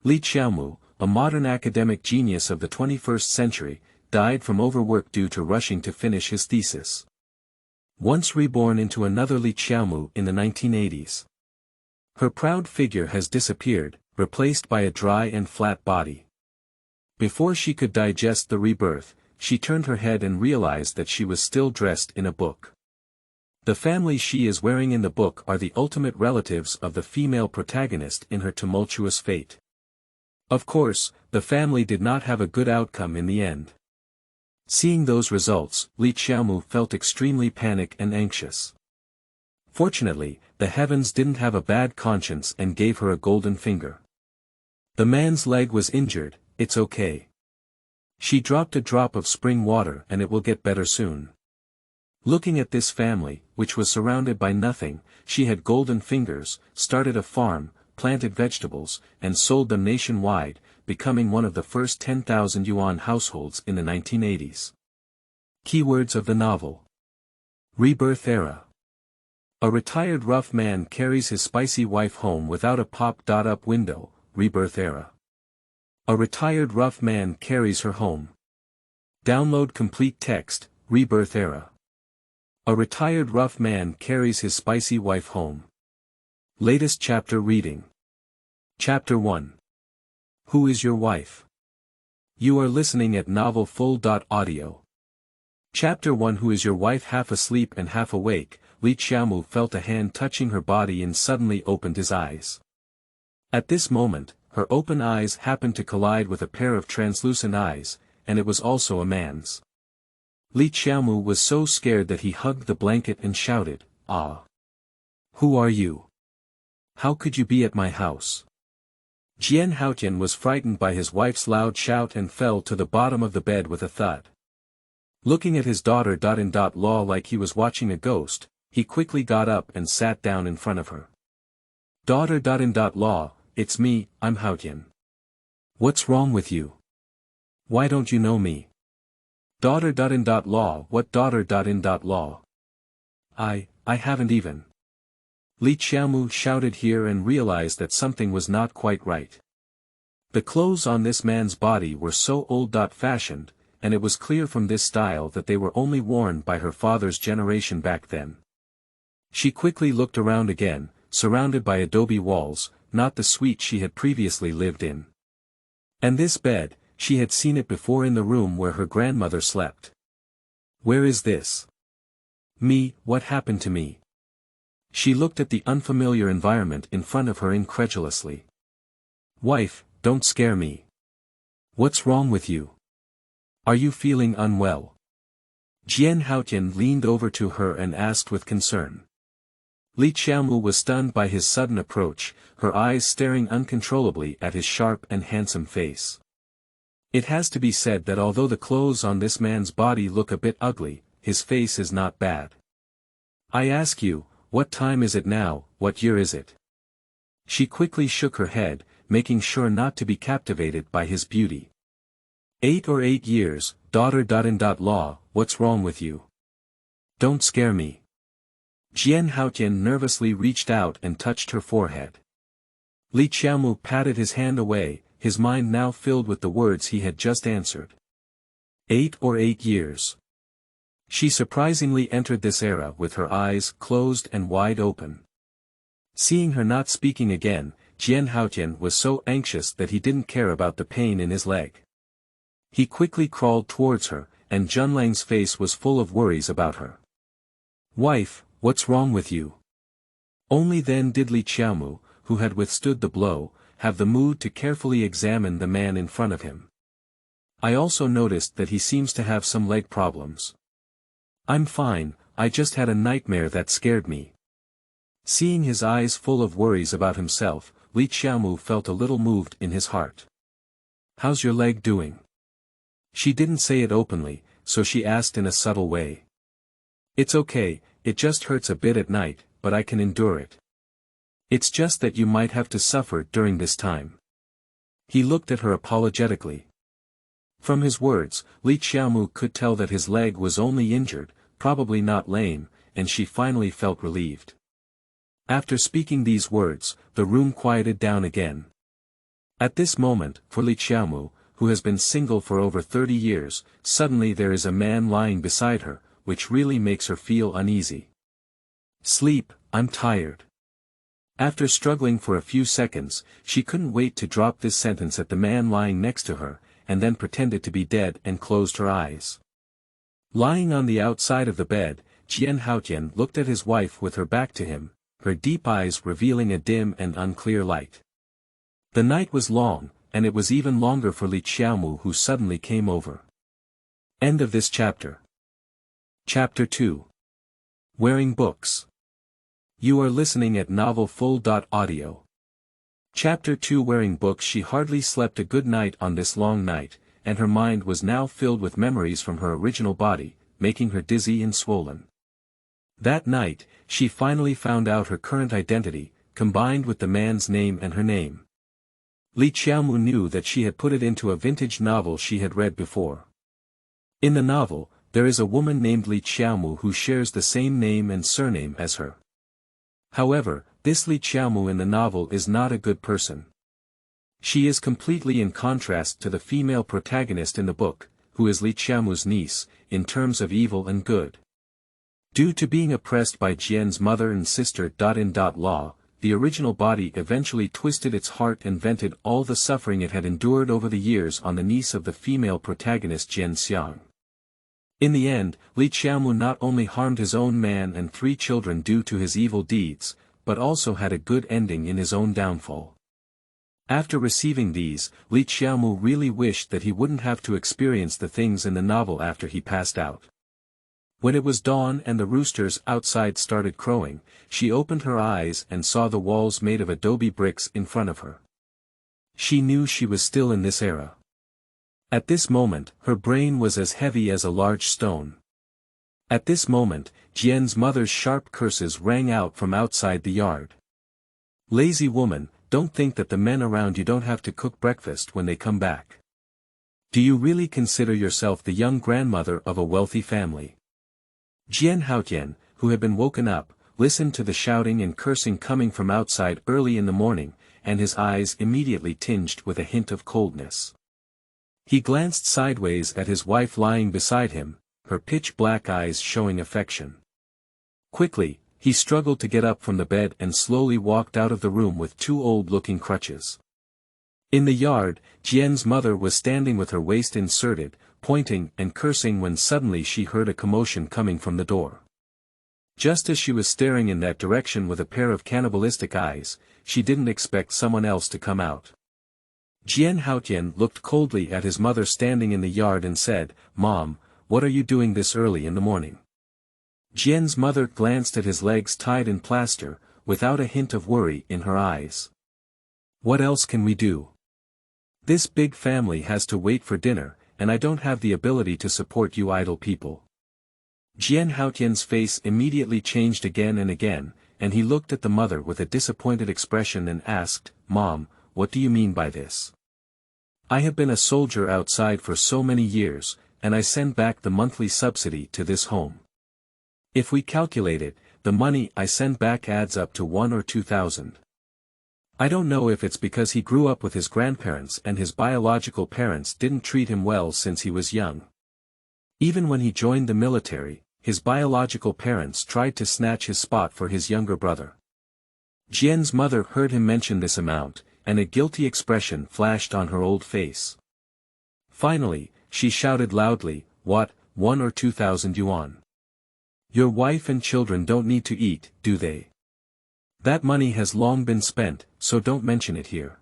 Li Qiaomu, a modern academic genius of the 21st century, died from overwork due to rushing to finish his thesis. Once reborn into another Li Qiaomu in the 1980s. Her proud figure has disappeared, replaced by a dry and flat body. Before she could digest the rebirth, she turned her head and realized that she was still dressed in a book. The family she is wearing in the book are the ultimate relatives of the female protagonist in her tumultuous fate. Of course, the family did not have a good outcome in the end. Seeing those results, Li Qiaomu felt extremely panicked and anxious. Fortunately, the heavens didn't have a bad conscience and gave her a golden finger. The man's leg was injured, it's okay. She dropped a drop of spring water and it will get better soon. Looking at this family, which was surrounded by nothing, she had golden fingers, started a farm, planted vegetables, and sold them nationwide, becoming one of the first 10,000 yuan households in the 1980s. Keywords of the novel. Rebirth era. A retired rough man carries his spicy wife home without a pop-up window, rebirth era. A retired rough man carries her home. Download complete text, rebirth era. A retired rough man carries his spicy wife home. Latest chapter reading. Chapter 1. Who is your wife? You are listening at Novel Full.audio. Chapter 1. Who is your wife? Half asleep and half awake, Li Qiaomu felt a hand touching her body and suddenly opened his eyes. At this moment, her open eyes happened to collide with a pair of translucent eyes, and it was also a man's. Li Qiaomu was so scared that he hugged the blanket and shouted, "Ah! Who are you? How could you be at my house?" Jian Haotian was frightened by his wife's loud shout and fell to the bottom of the bed with a thud. Looking at his daughter-in-law like he was watching a ghost, he quickly got up and sat down in front of her. "Daughter-in-law, it's me, I'm Haotian. What's wrong with you? Why don't you know me?" "Daughter-in-law, what daughter-in-law? I haven't even." Li Qiaomu shouted here and realized that something was not quite right. The clothes on this man's body were so old-fashioned, and it was clear from this style that they were only worn by her father's generation back then. She quickly looked around again, surrounded by adobe walls, not the suite she had previously lived in. And this bed, she had seen it before in the room where her grandmother slept. Where is this? Me, what happened to me? She looked at the unfamiliar environment in front of her incredulously. "Wife, don't scare me. What's wrong with you? Are you feeling unwell?" Jian Haotian leaned over to her and asked with concern. Li Qiaomu was stunned by his sudden approach, her eyes staring uncontrollably at his sharp and handsome face. It has to be said that although the clothes on this man's body look a bit ugly, his face is not bad. "I ask you, what time is it now, what year is it?" She quickly shook her head, making sure not to be captivated by his beauty. 8 years, daughter-in-law, what's wrong with you? Don't scare me." Jian Haotian nervously reached out and touched her forehead. Li Qiaomu patted his hand away, his mind now filled with the words he had just answered. 8 years. She surprisingly entered this era with her eyes closed and wide open. Seeing her not speaking again, Jian Haotian was so anxious that he didn't care about the pain in his leg. He quickly crawled towards her, and Junlang's face was full of worries about her. "Wife, what's wrong with you?" Only then did Li Qiaomu, who had withstood the blow, have the mood to carefully examine the man in front of him. "I also noticed that he seems to have some leg problems." "I'm fine, I just had a nightmare that scared me." Seeing his eyes full of worries about himself, Li Qiaomu felt a little moved in his heart. "How's your leg doing?" She didn't say it openly, so she asked in a subtle way. "It's okay, it just hurts a bit at night, but I can endure it. It's just that you might have to suffer during this time." He looked at her apologetically. From his words, Li Qiaomu could tell that his leg was only injured, probably not lame, and she finally felt relieved. After speaking these words, the room quieted down again. At this moment, for Li Qiaomu, who has been single for over 30 years, suddenly there is a man lying beside her, which really makes her feel uneasy. Sleep, I'm tired. After struggling for a few seconds, she couldn't wait to drop this sentence at the man lying next to her, and then pretended to be dead and closed her eyes. Lying on the outside of the bed, Jian Haotian looked at his wife with her back to him, her deep eyes revealing a dim and unclear light. The night was long, and it was even longer for Li Qiaomu, who suddenly came over. End of this chapter. Chapter 2. Wearing Books. You are listening at novelfull.audio. Chapter 2. Wearing books. She hardly slept a good night on this long night, and her mind was now filled with memories from her original body, making her dizzy and swollen. That night, she finally found out her current identity, combined with the man's name and her name. Li Qiaomu knew that she had put it into a vintage novel she had read before. In the novel, there is a woman named Li Qiaomu who shares the same name and surname as her. However, this Li Qiaomu in the novel is not a good person. She is completely in contrast to the female protagonist in the book, who is Li Qiaomu's niece, in terms of evil and good. Due to being oppressed by Jian's mother and sister. Law, the original body eventually twisted its heart and vented all the suffering it had endured over the years on the niece of the female protagonist Jian Xiang. In the end, Li Qiaomu not only harmed his own man and 3 children due to his evil deeds, but also had a good ending in his own downfall. After receiving these, Li Qiaomu really wished that he wouldn't have to experience the things in the novel after he passed out. When it was dawn and the roosters outside started crowing, she opened her eyes and saw the walls made of adobe bricks in front of her. She knew she was still in this era. At this moment, her brain was as heavy as a large stone. At this moment, Jian's mother's sharp curses rang out from outside the yard. Lazy woman, don't think that the men around you don't have to cook breakfast when they come back. Do you really consider yourself the young grandmother of a wealthy family? Jian Haotian, who had been woken up, listened to the shouting and cursing coming from outside early in the morning, and his eyes immediately tinged with a hint of coldness. He glanced sideways at his wife lying beside him, her pitch-black eyes showing affection. Quickly, he struggled to get up from the bed and slowly walked out of the room with 2 old-looking crutches. In the yard, Jian's mother was standing with her waist inserted, pointing and cursing when suddenly she heard a commotion coming from the door. Just as she was staring in that direction with a pair of cannibalistic eyes, she didn't expect someone else to come out. Jian Haotian looked coldly at his mother standing in the yard and said, "Mom, what are you doing this early in the morning?" Jian's mother glanced at his legs tied in plaster, without a hint of worry in her eyes. "What else can we do? This big family has to wait for dinner, and I don't have the ability to support you idle people." Jian Haotian's face immediately changed again and again, and he looked at the mother with a disappointed expression and asked, "Mom, what do you mean by this? I have been a soldier outside for so many years, and I send back the monthly subsidy to this home. If we calculate it, the money I send back adds up to 1 or 2,000. I don't know if it's because he grew up with his grandparents and his biological parents didn't treat him well since he was young. Even when he joined the military, his biological parents tried to snatch his spot for his younger brother." Jian's mother heard him mention this amount, and a guilty expression flashed on her old face. Finally, she shouted loudly, "What, 1 or 2,000 yuan? Your wife and children don't need to eat, do they? That money has long been spent, so don't mention it here."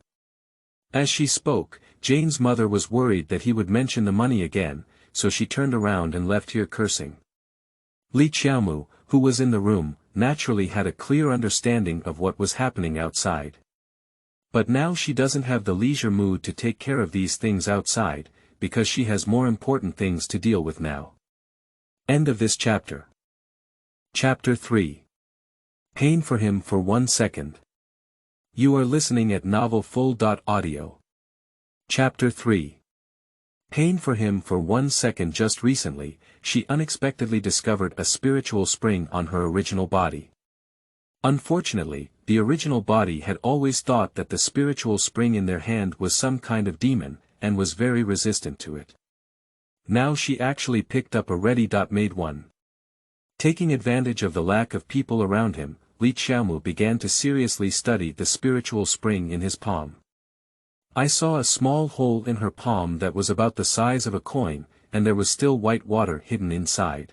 As she spoke, Jane's mother was worried that he would mention the money again, so she turned around and left here cursing. Li Qiaomu, who was in the room, naturally had a clear understanding of what was happening outside. But now she doesn't have the leisure mood to take care of these things outside, because she has more important things to deal with now. End of this chapter. Chapter 3. Pain for him for 1 second. You are listening at novelfull.audio. Chapter 3. Pain for him for 1 second. Just recently, she unexpectedly discovered a spiritual spring on her original body. Unfortunately, the original body had always thought that the spiritual spring in their hand was some kind of demon, and was very resistant to it. Now she actually picked up a ready-made one. Taking advantage of the lack of people around him, Li Qiaomu began to seriously study the spiritual spring in his palm. I saw a small hole in her palm that was about the size of a coin, and there was still white water hidden inside.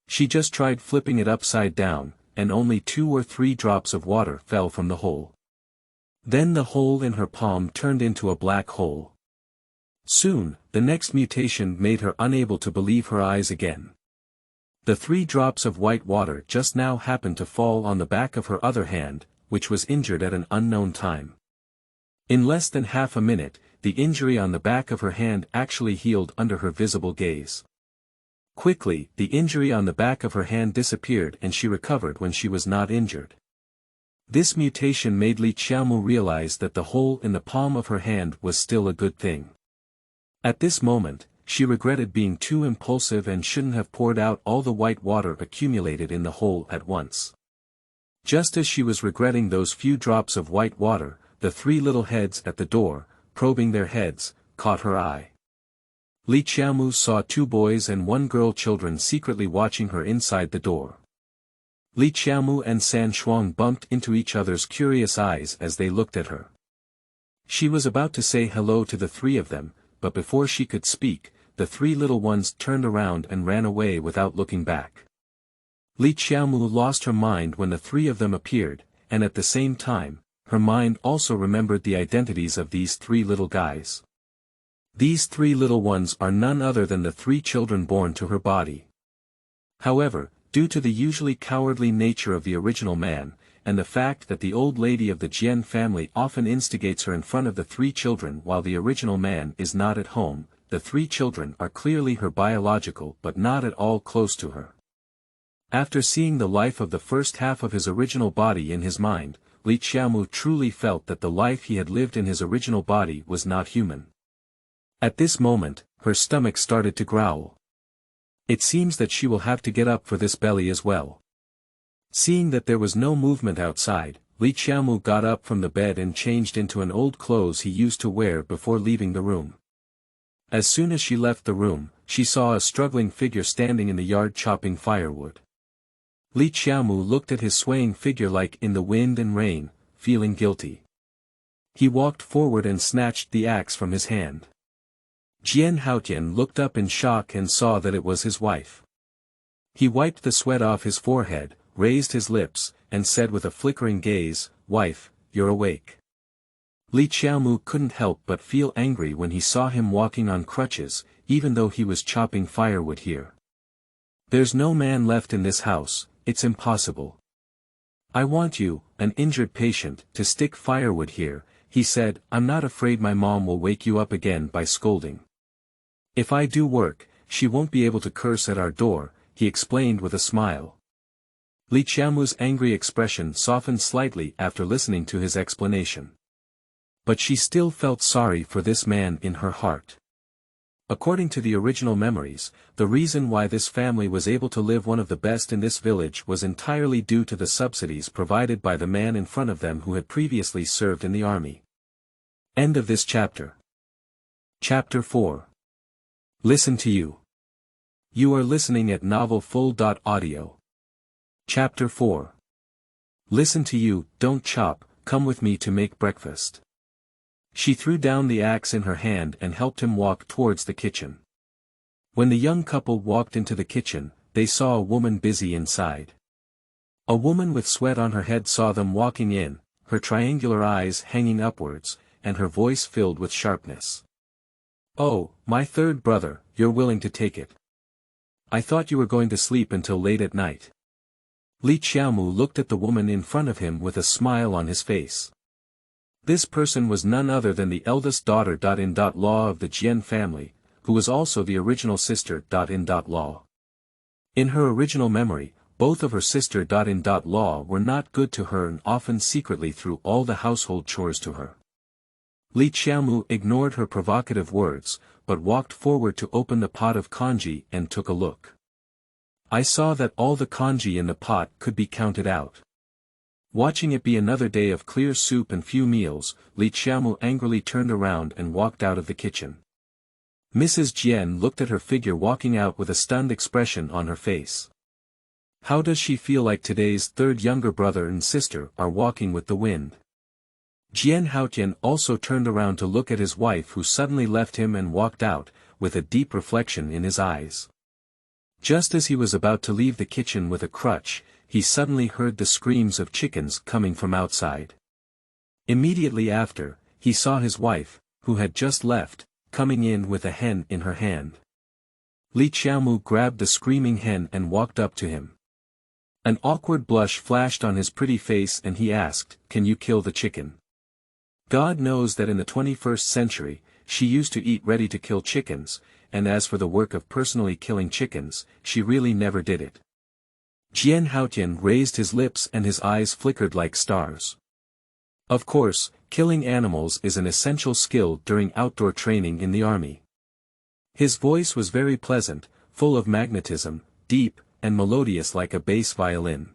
She just tried flipping it upside down, and only 2 or 3 drops of water fell from the hole. Then the hole in her palm turned into a black hole. Soon, the next mutation made her unable to believe her eyes again. The 3 drops of white water just now happened to fall on the back of her other hand, which was injured at an unknown time. In less than half a minute, the injury on the back of her hand actually healed under her visible gaze. Quickly, the injury on the back of her hand disappeared and she recovered when she was not injured. This mutation made Li Qiaomu realize that the hole in the palm of her hand was still a good thing. At this moment, she regretted being too impulsive and shouldn't have poured out all the white water accumulated in the hole at once. Just as she was regretting those few drops of white water, the 3 little heads at the door, probing their heads, caught her eye. Li Qiaomu saw 2 boys and 1 girl children secretly watching her inside the door. Li Qiaomu and San Shuang bumped into each other's curious eyes as they looked at her. She was about to say hello to the 3 of them, but before she could speak, the 3 little ones turned around and ran away without looking back. Li Qiaomu lost her mind when the 3 of them appeared, and at the same time, her mind also remembered the identities of these 3 little guys. These 3 little ones are none other than the 3 children born to her body. However, due to the usually cowardly nature of the original man, and the fact that the old lady of the Jian family often instigates her in front of the 3 children while the original man is not at home, the 3 children are clearly her biological but not at all close to her. After seeing the life of the first half of his original body in his mind, Li Qiaomu truly felt that the life he had lived in his original body was not human. At this moment, her stomach started to growl. It seems that she will have to get up for this belly as well. Seeing that there was no movement outside, Li Qiaomu got up from the bed and changed into an old clothes he used to wear before leaving the room. As soon as she left the room, she saw a struggling figure standing in the yard chopping firewood. Li Qiaomu looked at his swaying figure like in the wind and rain, feeling guilty. He walked forward and snatched the axe from his hand. Jian Haotian looked up in shock and saw that it was his wife. He wiped the sweat off his forehead, raised his lips, and said with a flickering gaze, "Wife, you're awake." Li Qiaomu couldn't help but feel angry when he saw him walking on crutches, even though he was chopping firewood here. "There's no man left in this house, it's impossible. I want you, an injured patient, to stick firewood here," he said. "I'm not afraid my mom will wake you up again by scolding. If I do work, she won't be able to curse at our door," he explained with a smile. Li Qiaomu's angry expression softened slightly after listening to his explanation. But she still felt sorry for this man in her heart. According to the original memories, the reason why this family was able to live one of the best in this village was entirely due to the subsidies provided by the man in front of them who had previously served in the army. End of this chapter. Chapter 4. Listen to you. You are listening at novelfull.audio. Chapter 4. Listen to you, don't chop, come with me to make breakfast. She threw down the axe in her hand and helped him walk towards the kitchen. When the young couple walked into the kitchen, they saw a woman busy inside. A woman with sweat on her head saw them walking in, her triangular eyes hanging upwards, and her voice filled with sharpness. "Oh, my 3rd brother, you're willing to take it. I thought you were going to sleep until late at night." Li Qiaomu looked at the woman in front of him with a smile on his face. This person was none other than the eldest daughter-in-law of the Jian family, who was also the original sister-in-law. In her original memory, both of her sister-in-law were not good to her and often secretly threw all the household chores to her. Li Qiaomu ignored her provocative words, but walked forward to open the pot of congee and took a look. I saw that all the congee in the pot could be counted out. Watching it be another day of clear soup and few meals, Li Qiaomu angrily turned around and walked out of the kitchen. Mrs. Jian looked at her figure walking out with a stunned expression on her face. How does she feel like today's third younger brother and sister are walking with the wind? Jian Haotian also turned around to look at his wife who suddenly left him and walked out, with a deep reflection in his eyes. Just as he was about to leave the kitchen with a crutch, he suddenly heard the screams of chickens coming from outside. Immediately after, he saw his wife, who had just left, coming in with a hen in her hand. Li Qiaomu grabbed the screaming hen and walked up to him. An awkward blush flashed on his pretty face and he asked, "Can you kill the chicken?" God knows that in the 21st century, she used to eat ready-to-kill chickens, and as for the work of personally killing chickens, she really never did it. Jian Haotian raised his lips and his eyes flickered like stars. Of course, killing animals is an essential skill during outdoor training in the army. His voice was very pleasant, full of magnetism, deep, and melodious like a bass violin.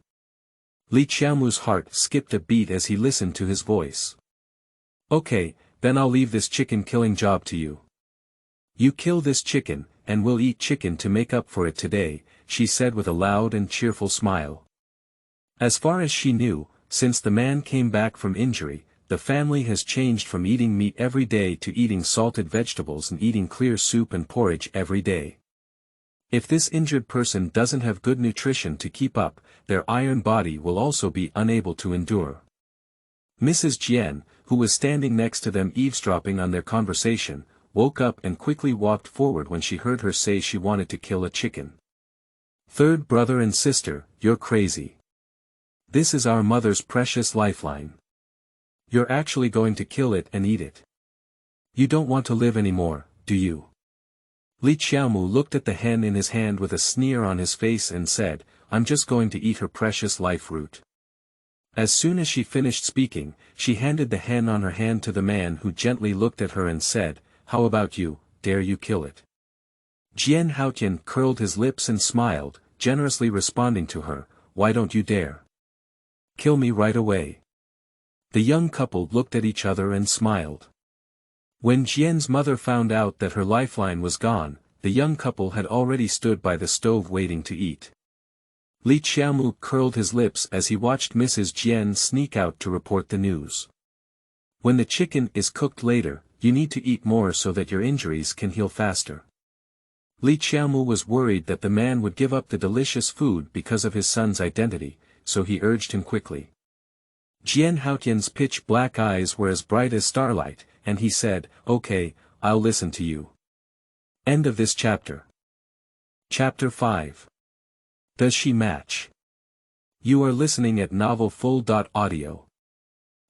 Li Qiaomu's heart skipped a beat as he listened to his voice. "Okay, then I'll leave this chicken-killing job to you. You kill this chicken, and we'll eat chicken to make up for it today," she said with a loud and cheerful smile. As far as she knew, since the man came back from injury, the family has changed from eating meat every day to eating salted vegetables and eating clear soup and porridge every day. If this injured person doesn't have good nutrition to keep up, their iron body will also be unable to endure. Mrs. Jian, who was standing next to them eavesdropping on their conversation, woke up and quickly walked forward when she heard her say she wanted to kill a chicken. "Third brother and sister, you're crazy. This is our mother's precious lifeline. You're actually going to kill it and eat it. You don't want to live anymore, do you?" Li Qiaomu looked at the hen in his hand with a sneer on his face and said, "I'm just going to eat her precious life root." As soon as she finished speaking, she handed the hen on her hand to the man who gently looked at her and said, "How about you, dare you kill it?" Jian Haotian curled his lips and smiled, generously responding to her, "Why don't you dare? Kill me right away." The young couple looked at each other and smiled. When Jian's mother found out that her lifeline was gone, the young couple had already stood by the stove waiting to eat. Li Qiaomu curled his lips as he watched Mrs. Jian sneak out to report the news. When the chicken is cooked later, you need to eat more so that your injuries can heal faster. Li Qiaomu was worried that the man would give up the delicious food because of his son's identity, so he urged him quickly. Jian Haotian's pitch-black eyes were as bright as starlight, and he said, "Okay, I'll listen to you." End of this chapter. Chapter 5. Does she match? You are listening at novelfull.audio.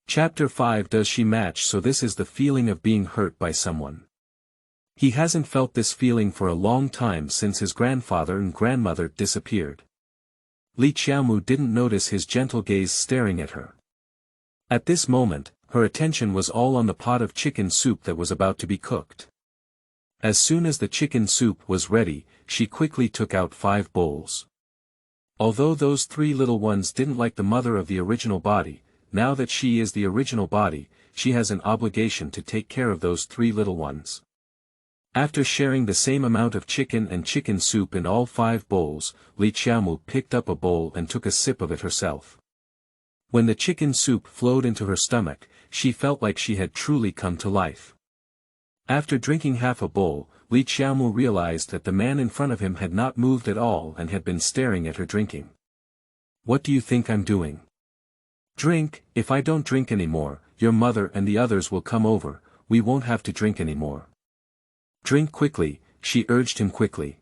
Chapter 5. Does she match? So this is the feeling of being hurt by someone. He hasn't felt this feeling for a long time since his grandfather and grandmother disappeared. Li Qiaomu didn't notice his gentle gaze staring at her. At this moment, her attention was all on the pot of chicken soup that was about to be cooked. As soon as the chicken soup was ready, she quickly took out 5 bowls. Although those 3 little ones didn't like the mother of the original body, now that she is the original body, she has an obligation to take care of those 3 little ones. After sharing the same amount of chicken and chicken soup in all 5 bowls, Li Qiaomu picked up a bowl and took a sip of it herself. When the chicken soup flowed into her stomach, she felt like she had truly come to life. After drinking half a bowl, Li Qiaomu realized that the man in front of him had not moved at all and had been staring at her drinking. "What do you think I'm doing?" "Drink. If I don't drink anymore, your mother and the others will come over, we won't have to drink anymore." "Drink quickly," she urged him quickly.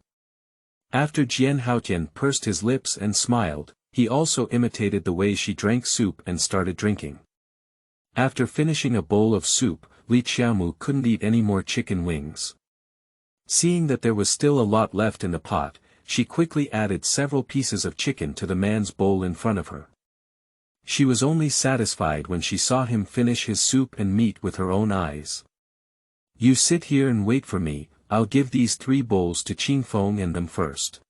After Jian Haotian pursed his lips and smiled, he also imitated the way she drank soup and started drinking. After finishing a bowl of soup, Li Qiaomu couldn't eat any more chicken wings. Seeing that there was still a lot left in the pot, she quickly added several pieces of chicken to the man's bowl in front of her. She was only satisfied when she saw him finish his soup and meat with her own eyes. "You sit here and wait for me, I'll give these 3 bowls to Qingfeng and them first."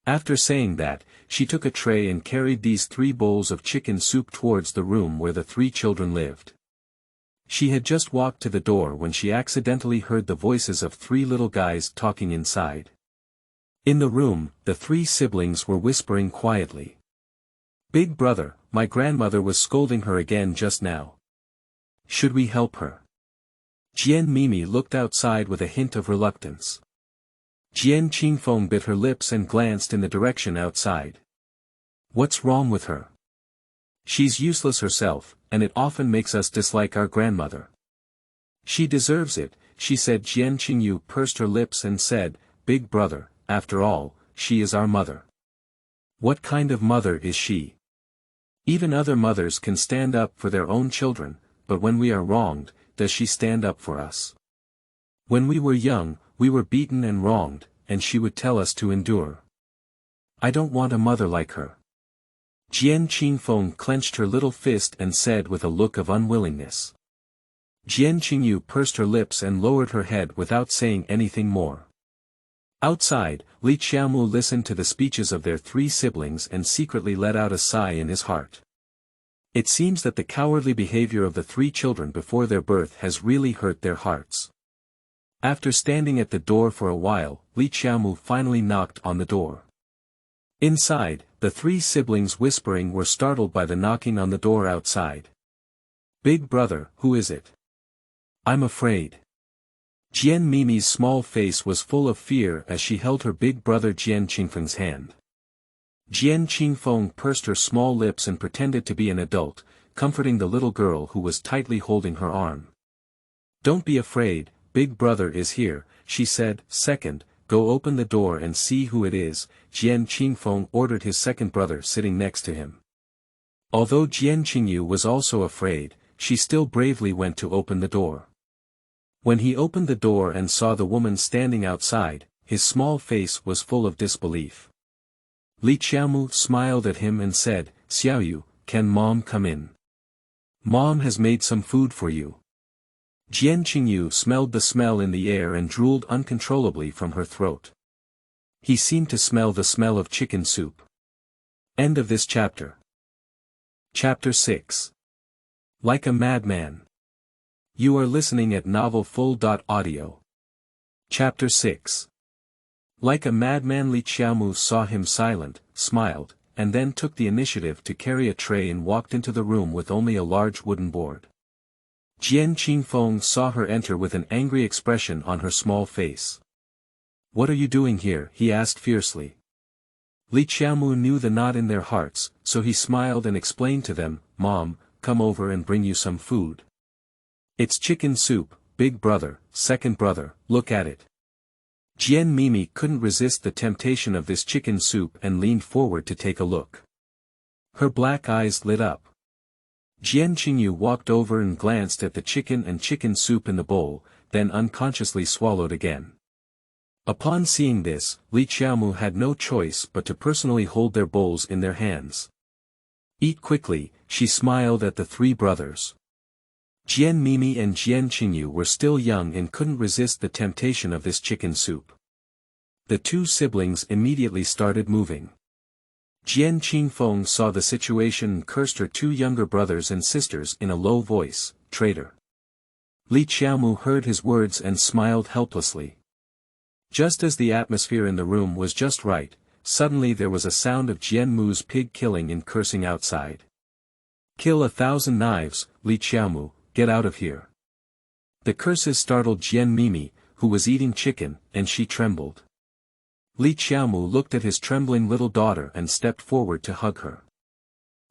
After saying that, she took a tray and carried these 3 bowls of chicken soup towards the room where the 3 children lived. She had just walked to the door when she accidentally heard the voices of 3 little guys talking inside. In the room, the 3 siblings were whispering quietly. "Big brother, my grandmother was scolding her again just now. Should we help her?" Jian Mimi looked outside with a hint of reluctance. Jian Qingfeng bit her lips and glanced in the direction outside. "What's wrong with her? She's useless herself, and it often makes us dislike our grandmother." "She deserves it," she said. Jian Qingyu pursed her lips and said, "Big brother, after all, she is our mother." "What kind of mother is she? Even other mothers can stand up for their own children, but when we are wronged, does she stand up for us? When we were young, we were beaten and wronged, and she would tell us to endure. I don't want a mother like her." Jian Qingfeng clenched her little fist and said with a look of unwillingness. Jian Qingyu pursed her lips and lowered her head without saying anything more. Outside, Li Qiaomu listened to the speeches of their 3 siblings and secretly let out a sigh in his heart. It seems that the cowardly behavior of the 3 children before their birth has really hurt their hearts. After standing at the door for a while, Li Qiaomu finally knocked on the door. Inside, the 3 siblings whispering were startled by the knocking on the door outside. "Big brother, who is it? I'm afraid." Jian Mimi's small face was full of fear as she held her big brother Jian Qingfeng's hand. Jian Qingfeng pursed her small lips and pretended to be an adult, comforting the little girl who was tightly holding her arm. "Don't be afraid, big brother is here," she said. "Second, go open the door and see who it is," Jian Qingfeng ordered his second brother sitting next to him. Although Jian Qingyu was also afraid, she still bravely went to open the door. When he opened the door and saw the woman standing outside, his small face was full of disbelief. Li Qiaomu smiled at him and said, "Xiaoyu, can Mom come in? Mom has made some food for you." Jian Qingyu smelled the smell in the air and drooled uncontrollably from her throat. He seemed to smell the smell of chicken soup. End of this chapter. Chapter 6. Like a Madman. You are listening at novelfull.audio. Chapter 6. Like a madman. Li Qiaomu saw him silent, smiled, and then took the initiative to carry a tray and walked into the room with only a large wooden board. Jian Qingfeng saw her enter with an angry expression on her small face. "What are you doing here?" he asked fiercely. Li Qiaomu knew the knot in their hearts, so he smiled and explained to them, "Mom, come over and bring you some food. It's chicken soup, big brother, second brother, look at it." Jian Mimi couldn't resist the temptation of this chicken soup and leaned forward to take a look. Her black eyes lit up. Jian Qingyu walked over and glanced at the chicken and chicken soup in the bowl, then unconsciously swallowed again. Upon seeing this, Li Qiaomu had no choice but to personally hold their bowls in their hands. "Eat quickly," she smiled at the 3 brothers. Jian Mimi and Jian Qingyu were still young and couldn't resist the temptation of this chicken soup. The 2 siblings immediately started moving. Jian Qingfeng saw the situation and cursed her 2 younger brothers and sisters in a low voice, "Traitor." Li Qiaomu heard his words and smiled helplessly. Just as the atmosphere in the room was just right, suddenly there was a sound of Jian Mu's pig killing and cursing outside. "Kill 1,000 knives, Li Qiaomu, get out of here." The curses startled Jian Mimi, who was eating chicken, and she trembled. Li Qiaomu looked at his trembling little daughter and stepped forward to hug her.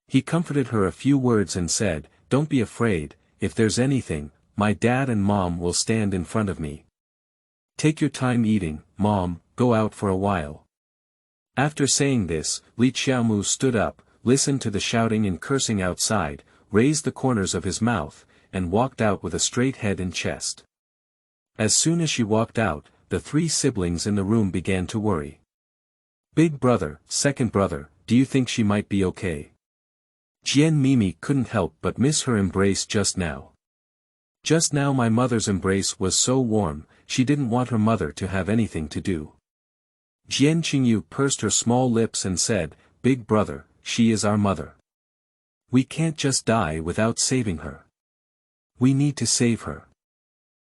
He comforted her a few words and said, "Don't be afraid, if there's anything, my dad and mom will stand in front of me. Take your time eating, Mom, go out for a while." After saying this, Li Qiaomu stood up, listened to the shouting and cursing outside, raised the corners of his mouth, and walked out with a straight head and chest. As soon as she walked out, the 3 siblings in the room began to worry. "Big brother, second brother, do you think she might be okay?" Jian Mimi couldn't help but miss her embrace just now. Just now my mother's embrace was so warm, she didn't want her mother to have anything to do. Jian Qingyu pursed her small lips and said, "Big brother, she is our mother. We can't just die without saving her. We need to save her."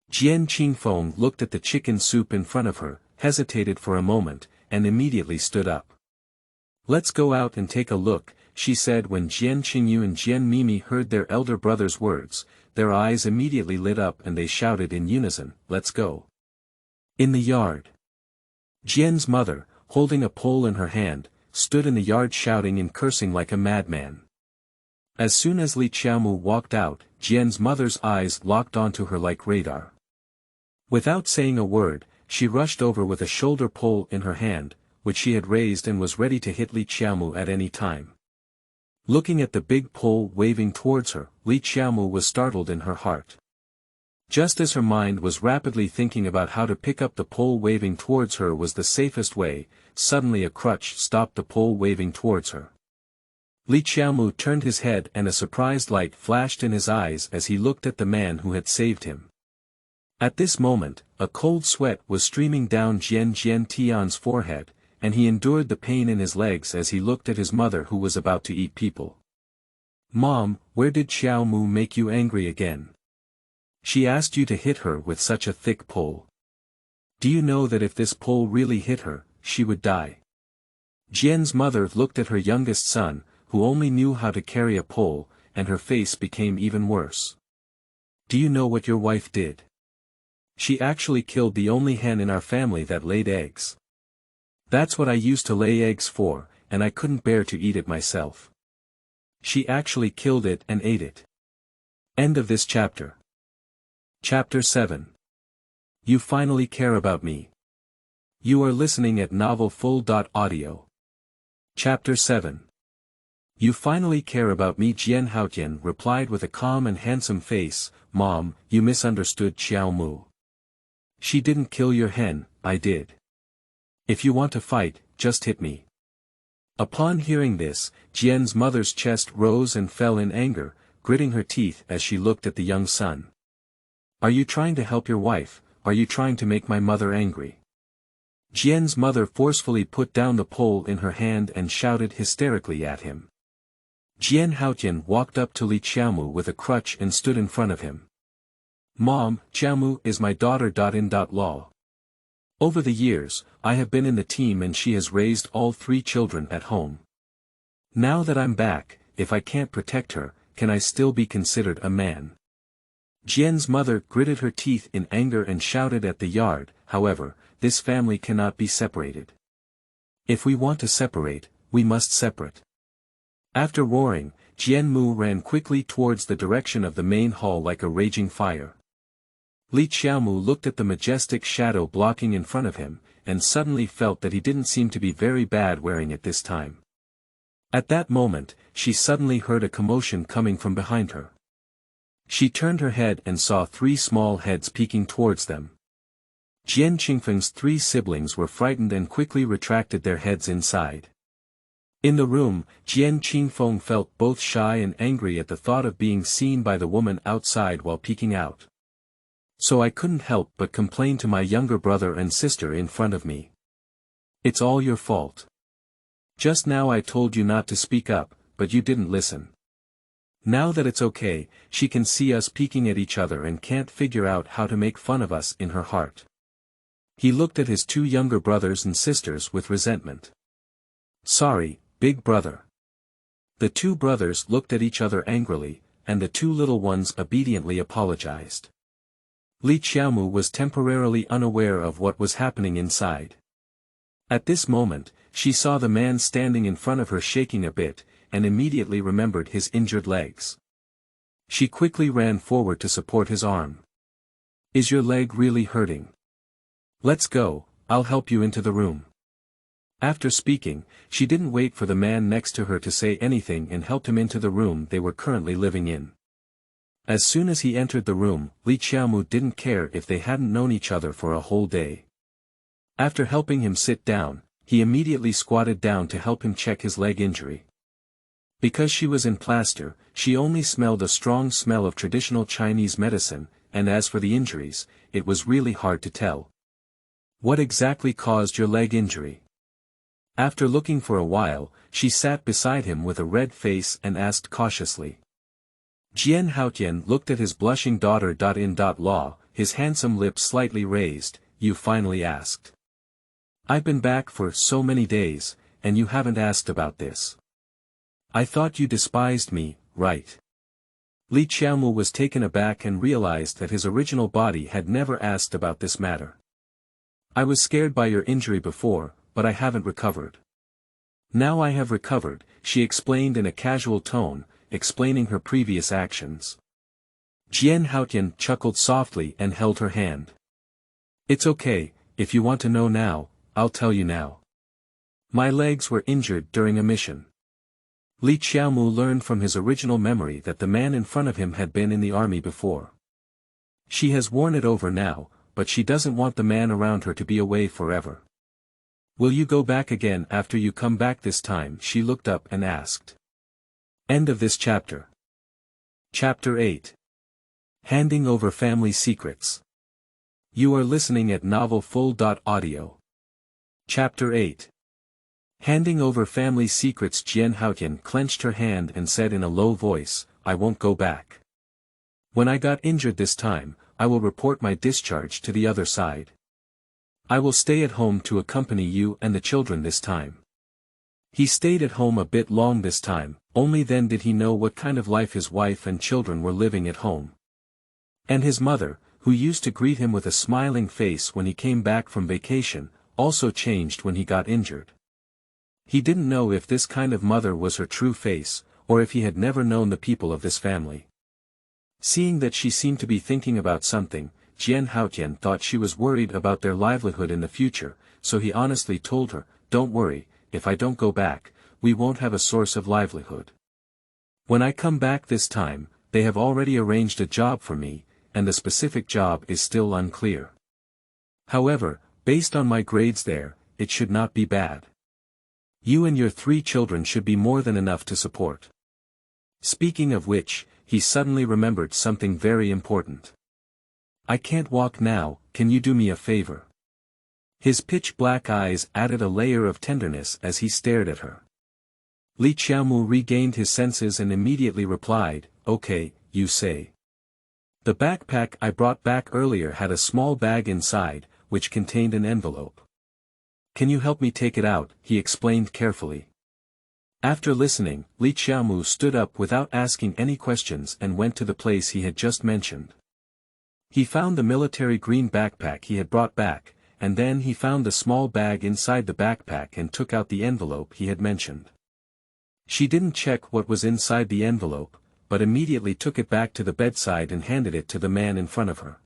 Jian Qingfeng looked at the chicken soup in front of her, hesitated for a moment, and immediately stood up. "Let's go out and take a look," she said. When Jian Qingyu and Jian Mimi heard their elder brother's words, their eyes immediately lit up and they shouted in unison, "Let's go." In the yard. Jian's mother, holding a pole in her hand, stood in the yard shouting and cursing like a madman. As soon as Li Qiaomu walked out, Jian's mother's eyes locked onto her like radar. Without saying a word, she rushed over with a shoulder pole in her hand, which she had raised and was ready to hit Li Qiaomu at any time. Looking at the big pole waving towards her, Li Qiaomu was startled in her heart. Just as her mind was rapidly thinking about how to pick up the pole waving towards her was the safest way, suddenly a crutch stopped the pole waving towards her. Li Qiaomu turned his head and a surprised light flashed in his eyes as he looked at the man who had saved him. At this moment, a cold sweat was streaming down Jian Tian's forehead, and he endured the pain in his legs as he looked at his mother who was about to eat people. "Mom, where did Qiaomu make you angry again? She asked you to hit her with such a thick pole. Do you know that if this pole really hit her, she would die?" Jian's mother looked at her youngest son, who only knew how to carry a pole, and her face became even worse. "Do you know what your wife did? She actually killed the only hen in our family that laid eggs. That's what I used to lay eggs for, and I couldn't bear to eat it myself. She actually killed it and ate it." End of this chapter. Chapter 7. You finally care about me. You are listening at novelfull.audio. Chapter 7. You finally care about me. Jian Haotian replied with a calm and handsome face, "Mom, you misunderstood Qiaomu. She didn't kill your hen, I did. If you want to fight, just hit me." Upon hearing this, Jian's mother's chest rose and fell in anger, gritting her teeth as she looked at the young son. "Are you trying to help your wife? Are you trying to make my mother angry?" Jian's mother forcefully put down the pole in her hand and shouted hysterically at him. Jian Haotian walked up to Li Qiaomu with a crutch and stood in front of him. "Mom, Qiaomu is my daughter. Law. Over the years, I have been in the team and she has raised all 3 children at home. Now that I'm back, if I can't protect her, can I still be considered a man?" Jian's mother gritted her teeth in anger and shouted at the yard, "However, this family cannot be separated. If we want to separate, we must separate." After roaring, Jian Mu ran quickly towards the direction of the main hall like a raging fire. Li Qiaomu looked at the majestic shadow blocking in front of him, and suddenly felt that he didn't seem to be very bad wearing it this time. At that moment, she suddenly heard a commotion coming from behind her. She turned her head and saw 3 small heads peeking towards them. Jian Qingfeng's 3 siblings were frightened and quickly retracted their heads inside. In the room, Jian Qingfeng felt both shy and angry at the thought of being seen by the woman outside while peeking out. "So I couldn't help but complain to my younger brother and sister in front of me. It's all your fault. Just now I told you not to speak up, but you didn't listen. Now that it's okay, she can see us peeking at each other and can't figure out how to make fun of us in her heart." He looked at his 2 younger brothers and sisters with resentment. "Sorry, big brother." The 2 brothers looked at each other angrily, and the 2 little ones obediently apologized. Li Qiaomu was temporarily unaware of what was happening inside. At this moment, she saw the man standing in front of her shaking a bit, and immediately remembered his injured legs. She quickly ran forward to support his arm. "Is your leg really hurting? Let's go, I'll help you into the room." After speaking, she didn't wait for the man next to her to say anything and helped him into the room they were currently living in. As soon as he entered the room, Li Qiaomu didn't care if they hadn't known each other for a whole day. After helping him sit down, he immediately squatted down to help him check his leg injury. Because she was in plaster, she only smelled a strong smell of traditional Chinese medicine, and as for the injuries, it was really hard to tell. "What exactly caused your leg injury?" After looking for a while, she sat beside him with a red face and asked cautiously. Jian Haotian looked at his blushing daughter. In law, his handsome lips slightly raised, you finally asked. I've been back for so many days, and you haven't asked about this. I thought you despised me, right? Li Qiaomu was taken aback and realized that his original body had never asked about this matter. I was scared by your injury before, but I haven't recovered. Now I have recovered, she explained in a casual tone, explaining her previous actions. Jian Haotian chuckled softly and held her hand. It's okay, if you want to know now, I'll tell you now. My legs were injured during a mission. Li Qiaomu learned from his original memory that the man in front of him had been in the army before. She has worn it over now, but she doesn't want the man around her to be away forever. Will you go back again after you come back this time? She looked up and asked. End of this chapter. Chapter 8. Handing over family secrets. You are listening at novelfull.audio. Chapter 8. Handing over family secrets. Jian Haotian clenched her hand and said in a low voice, I won't go back. When I got injured this time, I will report my discharge to the other side. I will stay at home to accompany you and the children this time. He stayed at home a bit long this time, only then did he know what kind of life his wife and children were living at home. And his mother, who used to greet him with a smiling face when he came back from vacation, also changed when he got injured. He didn't know if this kind of mother was her true face, or if he had never known the people of this family. Seeing that she seemed to be thinking about something, Jian Haotian thought she was worried about their livelihood in the future, so he honestly told her, don't worry, if I don't go back, we won't have a source of livelihood. When I come back this time, they have already arranged a job for me, and the specific job is still unclear. However, based on my grades there, it should not be bad. You and your 3 children should be more than enough to support. Speaking of which, he suddenly remembered something very important. I can't walk now, can you do me a favor? His pitch-black eyes added a layer of tenderness as he stared at her. Li Qiaomu regained his senses and immediately replied, okay, you say. The backpack I brought back earlier had a small bag inside, which contained an envelope. Can you help me take it out? He explained carefully. After listening, Li Qiaomu stood up without asking any questions and went to the place he had just mentioned. He found the military green backpack he had brought back, and then he found the small bag inside the backpack and took out the envelope he had mentioned. She didn't check what was inside the envelope, but immediately took it back to the bedside and handed it to the man in front of her.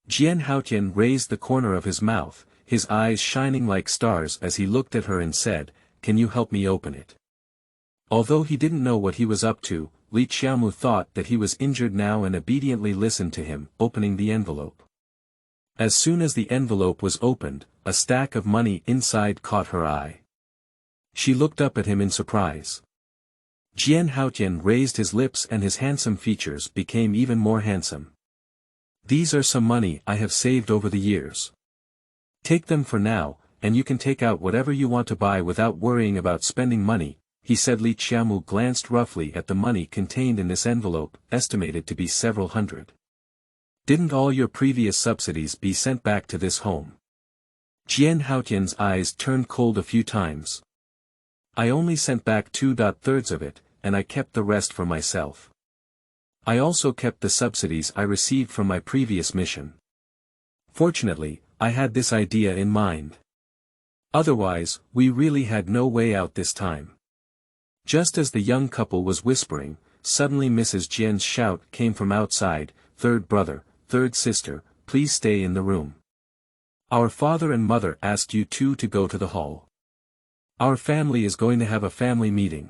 Jian Haotian raised the corner of his mouth, his eyes shining like stars as he looked at her and said, can you help me open it? Although he didn't know what he was up to, Li Qiaomu thought that he was injured now and obediently listened to him, opening the envelope. As soon as the envelope was opened, a stack of money inside caught her eye. She looked up at him in surprise. Jian Haotian raised his lips and his handsome features became even more handsome. These are some money I have saved over the years. Take them for now, and you can take out whatever you want to buy without worrying about spending money, he said. Li Qiaomu glanced roughly at the money contained in this envelope, estimated to be several hundred. Didn't all your previous subsidies be sent back to this home? Jian Haotian's eyes turned cold a few times. I only sent back 2/3 of it, and I kept the rest for myself. I also kept the subsidies I received from my previous mission. Fortunately, I had this idea in mind. Otherwise, we really had no way out this time. Just as the young couple was whispering, suddenly Mrs. Jian's shout came from outside, third brother, third sister, please stay in the room. Our father and mother asked you two to go to the hall. Our family is going to have a family meeting.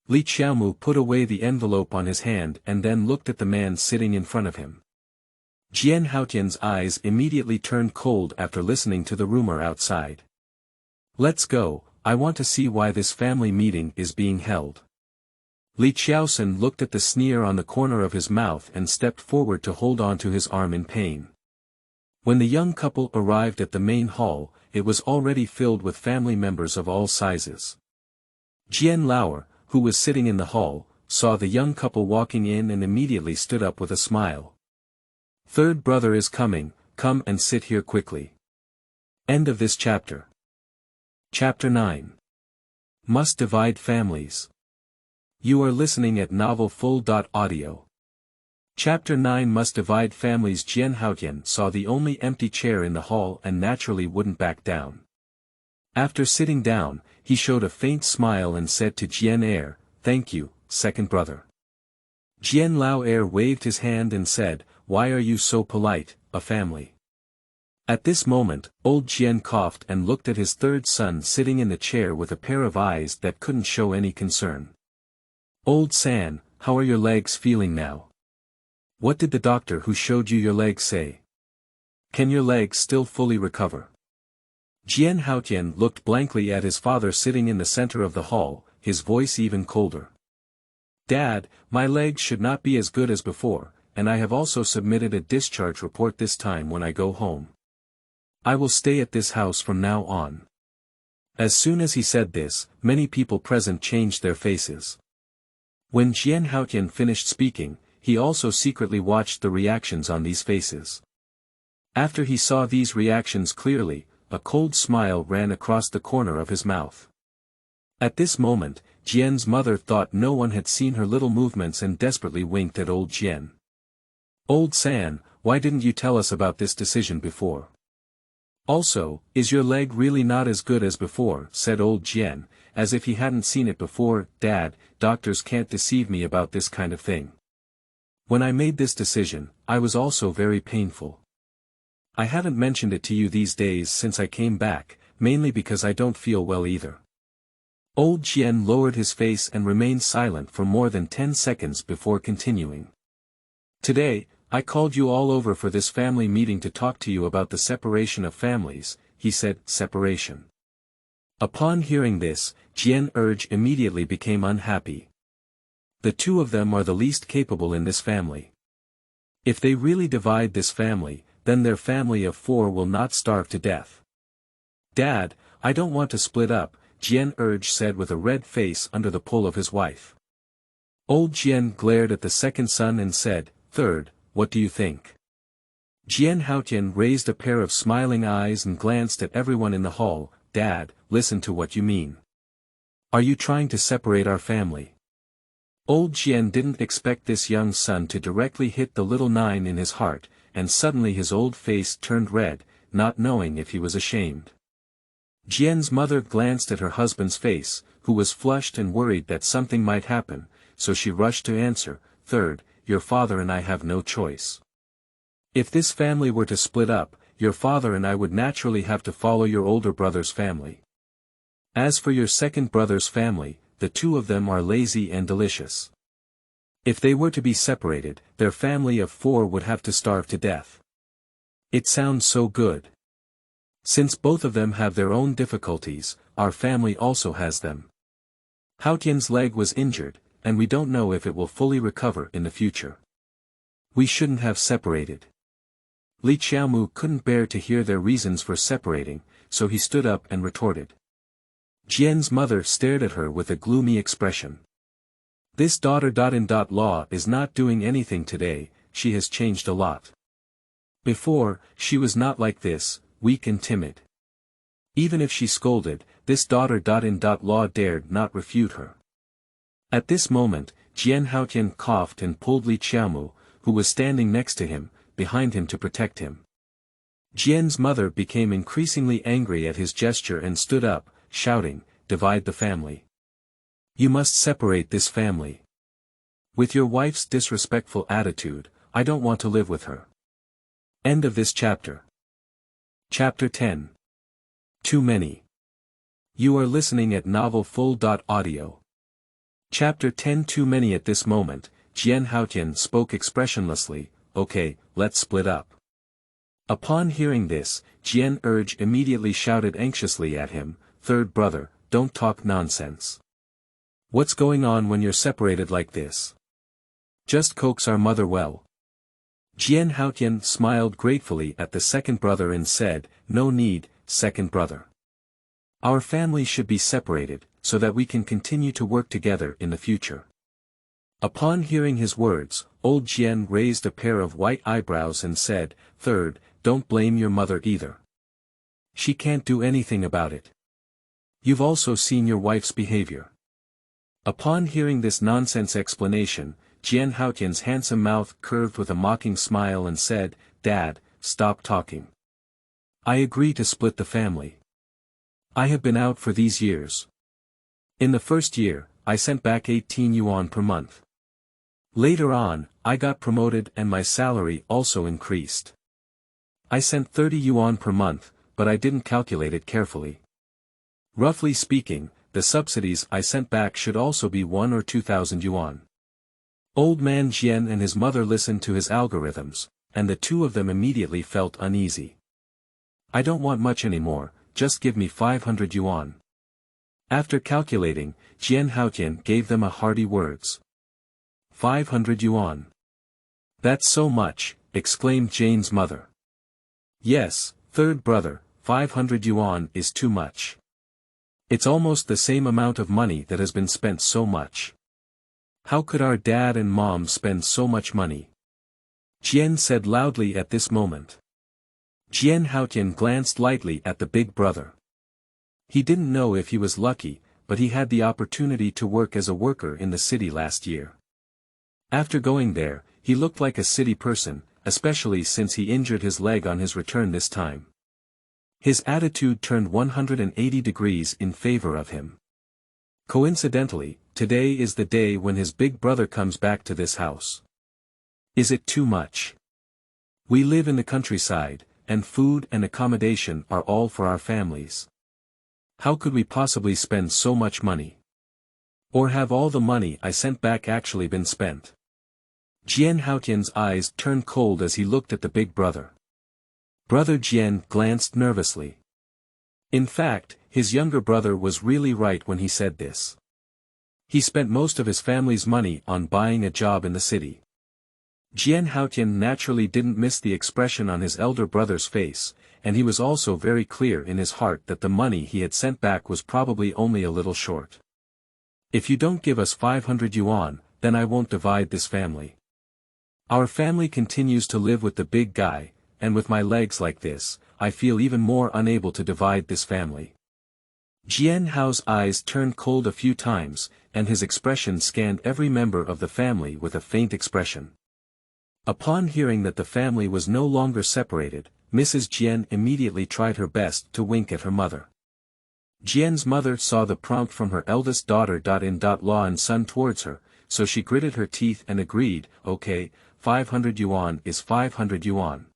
Li Qiaomu put away the envelope on his hand and then looked at the man sitting in front of him. Jian Haotian's eyes immediately turned cold after listening to the rumor outside. Let's go, I want to see why this family meeting is being held. Li Qiaosan looked at the sneer on the corner of his mouth and stepped forward to hold on to his arm in pain. When the young couple arrived at the main hall, it was already filled with family members of all sizes. Jian Lauer, who was sitting in the hall, saw the young couple walking in and immediately stood up with a smile. "Third brother is coming, come and sit here quickly." End of this chapter. Chapter 9. Must divide families. You are listening at novelfull.audio. Chapter 9 Must divide families. Jian Haotian saw the only empty chair in the hall and naturally wouldn't back down. After sitting down, he showed a faint smile and said to Jian Er, "Thank you, second brother." Jian Lao Er waved his hand and said, "Why are you so polite, a family?" At this moment, old Jian coughed and looked at his third son sitting in the chair with a pair of eyes that couldn't show any concern. "Old San, how are your legs feeling now? What did the doctor who showed you your legs say? Can your legs still fully recover?" Jian Haotian looked blankly at his father sitting in the center of the hall, his voice even colder. "Dad, my legs should not be as good as before, and I have also submitted a discharge report this time when I go home. I will stay at this house from now on." As soon as he said this, many people present changed their faces. When Jian Haotian finished speaking, he also secretly watched the reactions on these faces. After he saw these reactions clearly, a cold smile ran across the corner of his mouth. At this moment, Jian's mother thought no one had seen her little movements and desperately winked at old Jian. "Old San, why didn't you tell us about this decision before? Also, is your leg really not as good as before?" said old Jian, as if he hadn't seen it before. "Dad, doctors can't deceive me about this kind of thing. When I made this decision, I was also very painful. I haven't mentioned it to you these days since I came back, mainly because I don't feel well either." Old Jian lowered his face and remained silent for more than 10 seconds before continuing. "Today, I called you all over for this family meeting to talk to you about the separation of families," he said. "Separation." Upon hearing this, Jian Erge immediately became unhappy. The two of them are the least capable in this family. If they really divide this family, then their family of 4 will not starve to death. "Dad, I don't want to split up," Jian Erge said with a red face under the pull of his wife. Old Jian glared at the second son and said, "Third, what do you think?" Jian Haotian raised a pair of smiling eyes and glanced at everyone in the hall. "Dad, listen to what you mean. Are you trying to separate our family?" Old Jian didn't expect this young son to directly hit the little 9 in his heart, and suddenly his old face turned red, not knowing if he was ashamed. Jian's mother glanced at her husband's face, who was flushed and worried that something might happen, so she rushed to answer, "Third, your father and I have no choice. If this family were to split up, your father and I would naturally have to follow your older brother's family. As for your second brother's family, the two of them are lazy and delicious. If they were to be separated, their family of 4 would have to starve to death. It sounds so good. Since both of them have their own difficulties, our family also has them. Haotian's leg was injured, and we don't know if it will fully recover in the future. We shouldn't have separated." Li Qiaomu couldn't bear to hear their reasons for separating, so he stood up and retorted. Jian's mother stared at her with a gloomy expression. "This daughter-in-law is not doing anything today, she has changed a lot. Before, she was not like this, weak and timid. Even if she scolded, this daughter-in-law dared not refute her." At this moment, Jian Haotian coughed and pulled Li Qiaomu, who was standing next to him, behind him to protect him. Jian's mother became increasingly angry at his gesture and stood up, shouting, "Divide the family. You must separate this family. With your wife's disrespectful attitude, I don't want to live with her." End of this chapter. Chapter 10. Too many. You are listening at novelfull.audio. Chapter 10 Too many. At this moment, Jian Haotian spoke expressionlessly, "Okay, let's split up." Upon hearing this, Jian Erge immediately shouted anxiously at him, "Third brother, don't talk nonsense. What's going on when you're separated like this? Just coax our mother well." Jian Haotian smiled gratefully at the second brother and said, "No need, second brother. Our family should be separated, so that we can continue to work together in the future. Upon hearing his words, old Jian raised a pair of white eyebrows and said, "Third, don't blame your mother either. She can't do anything about it. You've also seen your wife's behavior." Upon hearing this nonsense explanation, Jian Haotian's handsome mouth curved with a mocking smile and said, "Dad, stop talking. I agree to split the family. I have been out for these years. In the first year, I sent back 18 yuan per month. Later on, I got promoted and my salary also increased. I sent 30 yuan per month, but I didn't calculate it carefully. Roughly speaking, the subsidies I sent back should also be 1 or 2,000 yuan. Old man Jian and his mother listened to his algorithms, and the two of them immediately felt uneasy. "I don't want much anymore, just give me 500 yuan. After calculating, Jian Haotian gave them a hearty words. 500 yuan. That's so much, exclaimed Jane's mother. Yes, third brother, 500 yuan is too much. It's almost the same amount of money that has been spent so much. How could our dad and mom spend so much money? Jian said loudly at this moment. Jian Haotian glanced lightly at the big brother. He didn't know if he was lucky, but he had the opportunity to work as a worker in the city last year. After going there, he looked like a city person, especially since he injured his leg on his return this time. His attitude turned 180 degrees in favor of him. Coincidentally, today is the day when his big brother comes back to this house. Is it too much? We live in the countryside, and food and accommodation are all for our families. How could we possibly spend so much money? Or have all the money I sent back actually been spent? Jian Haotian's eyes turned cold as he looked at the big brother. Brother Jian glanced nervously. In fact, his younger brother was really right when he said this. He spent most of his family's money on buying a job in the city. Jian Haotian naturally didn't miss the expression on his elder brother's face, and he was also very clear in his heart that the money he had sent back was probably only a little short. If you don't give us 500 yuan, then I won't divide this family. Our family continues to live with the big guy, and with my legs like this, I feel even more unable to divide this family. Jian Hao's eyes turned cold a few times, and his expression scanned every member of the family with a faint expression. Upon hearing that the family was no longer separated, Mrs. Jian immediately tried her best to wink at her mother. Jian's mother saw the prompt from her eldest daughter-in-law and son towards her, so she gritted her teeth and agreed, "Okay, 500 yuan is 500 yuan.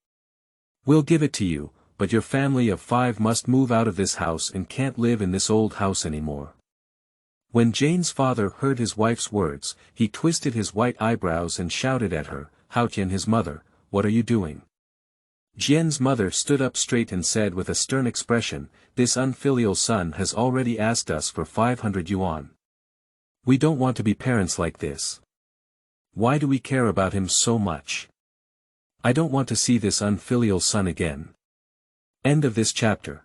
We'll give it to you, but your family of 5 must move out of this house and can't live in this old house anymore." When Jane's father heard his wife's words, he twisted his white eyebrows and shouted at her, "Haotian, his mother, what are you doing?" Jian's mother stood up straight and said with a stern expression, "This unfilial son has already asked us for 500 yuan. We don't want to be parents like this. Why do we care about him so much? I don't want to see this unfilial son again." End of this chapter.